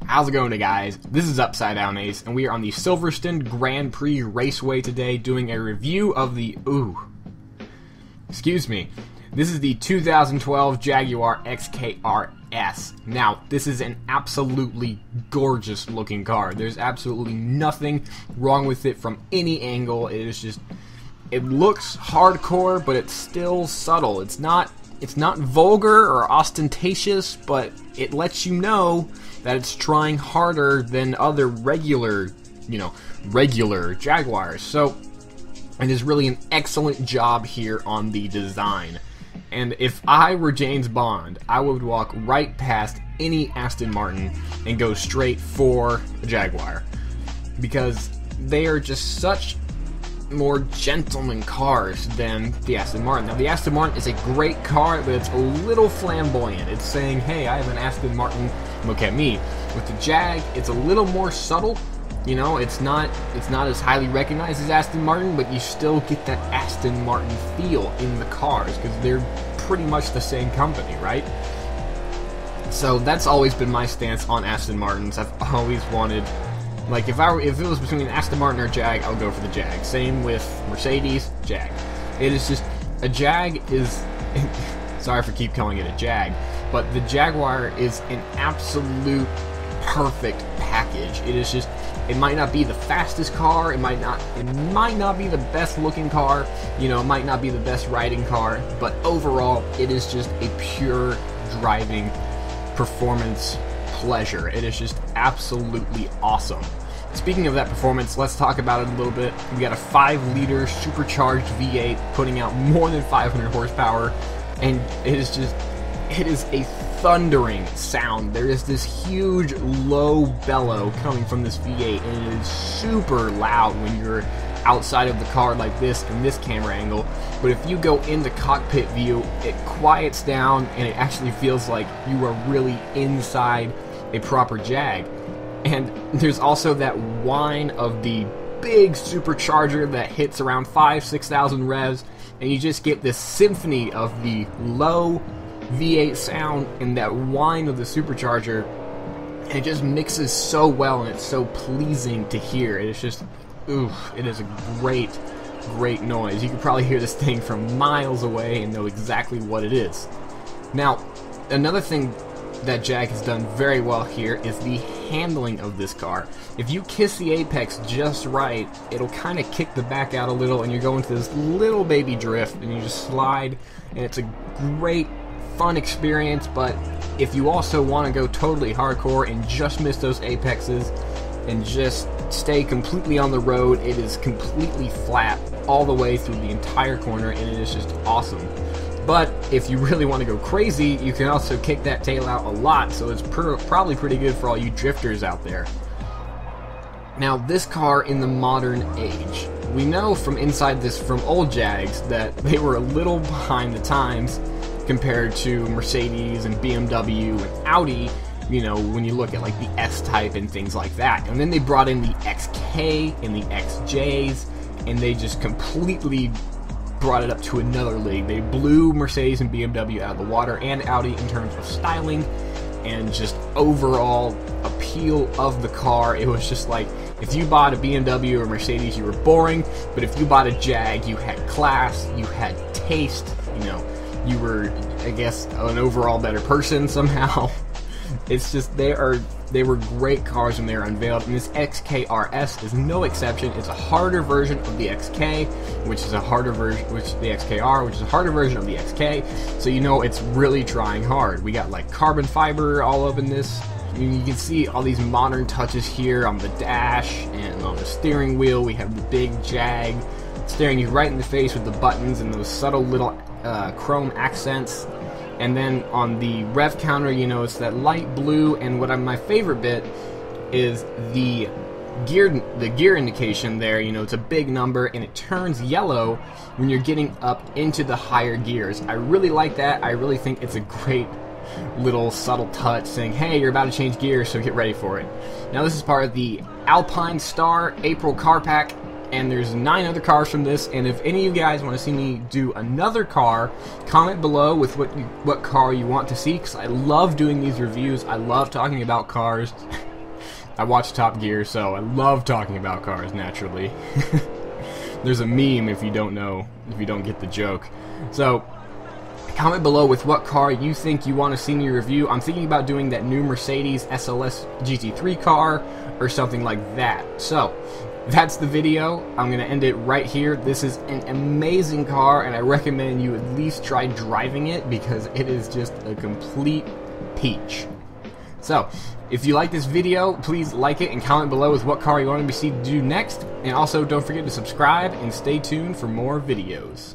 How's it going, guys? This is Upside Down Ace, and we are on the Silverstone Grand Prix Raceway today doing a review of the... Excuse me. This is the 2012 Jaguar XKR-S. Now, this is an absolutely gorgeous looking car. There's absolutely nothing wrong with it from any angle. It is just... It looks hardcore, but it's still subtle. It's not vulgar or ostentatious, but it lets you know that it's trying harder than other regular Jaguars. So it is really an excellent job here on the design. And if I were James Bond, I would walk right past any Aston Martin and go straight for a Jaguar, because they are just such more gentleman cars than the Aston Martin. Now, the Aston Martin is a great car, but it's a little flamboyant. It's saying, hey, I have an Aston Martin, look at me. With the Jag, it's a little more subtle. You know, it's not as highly recognized as Aston Martin, but you still get that Aston Martin feel in the cars, because they're pretty much the same company, right? So that's always been my stance on Aston Martins. I've always wanted... Like, if it was between an Aston Martin or a Jag, I'll go for the Jag. Same with Mercedes, Jag. It is just, a Jag is, sorry for keep calling it a Jag, but the Jaguar is an absolute perfect package. It is just, it might not be the fastest car, it might not be the best looking car, you know, it might not be the best riding car, but overall, it is just a pure driving performance pleasure. It is just absolutely awesome. Speaking of that performance, let's talk about it a little bit. We got a 5-liter supercharged V8 putting out more than 500 horsepower, and it is a thundering sound. There is this huge low bellow coming from this V8, and it is super loud when you're outside of the car like this in this camera angle. But if you go in the cockpit view, it quiets down and it actually feels like you are really inside a proper Jag. And there's also that whine of the big supercharger that hits around 5,000-6,000 revs, and you just get this symphony of the low V8 sound and that whine of the supercharger, and it just mixes so well, and it's so pleasing to hear. It is just, it is a great noise. You can probably hear this thing from miles away and know exactly what it is. Now, another thing that Jag has done very well here is the handling of this car. If you kiss the apex just right, it'll kind of kick the back out a little, and you're going to this little baby drift, and you just slide, and it's a great fun experience. But if you also want to go totally hardcore and just miss those apexes and just stay completely on the road, it is completely flat all the way through the entire corner, and it is just awesome. But if you really want to go crazy, you can also kick that tail out a lot, so it's probably pretty good for all you drifters out there. Now, this car in the modern age, we know from inside this from old Jags that they were a little behind the times compared to Mercedes and BMW and Audi, you know, when you look at like the S-Type and things like that. And then they brought in the XK and the XJs, and they just completely brought it up to another league. They blew Mercedes and BMW out of the water, and Audi, in terms of styling and just overall appeal of the car. It was just like, if you bought a BMW or Mercedes, you were boring, but if you bought a Jag, you had class, you had taste, you know, you were, I guess, an overall better person somehow. It's just, they were great cars when they were unveiled, and this XKR-S is no exception. It's a harder version of the XK, which is a harder version, the XKR, which is a harder version of the XK, so you know it's really trying hard. We got like carbon fiber all up in this. I mean, you can see all these modern touches here on the dash and on the steering wheel. We have the big Jag staring you right in the face with the buttons and those subtle little chrome accents. And then on the rev counter, you know, it's that light blue, and my favorite bit is the gear indication there. You know, it's a big number, and it turns yellow when you're getting up into the higher gears. I really like that. I really think it's a great little subtle touch saying, hey, you're about to change gears, so get ready for it. Now, this is part of the Alpine Star April car pack, and there's 9 other cars from this, and if any of you guys want to see me do another car, comment below with what car you want to see, because I love doing these reviews. I love talking about cars. I watch Top Gear, so I love talking about cars, naturally. There's a meme if you don't know, if you don't get the joke. So, comment below with what car you think you want to see me review. I'm thinking about doing that new Mercedes SLS GT3 car, or something like that. So, that's the video. I'm going to end it right here. This is an amazing car, and I recommend you at least try driving it, because it is just a complete peach. So, if you like this video, please like it and comment below with what car you want me to see do next. And also, don't forget to subscribe and stay tuned for more videos.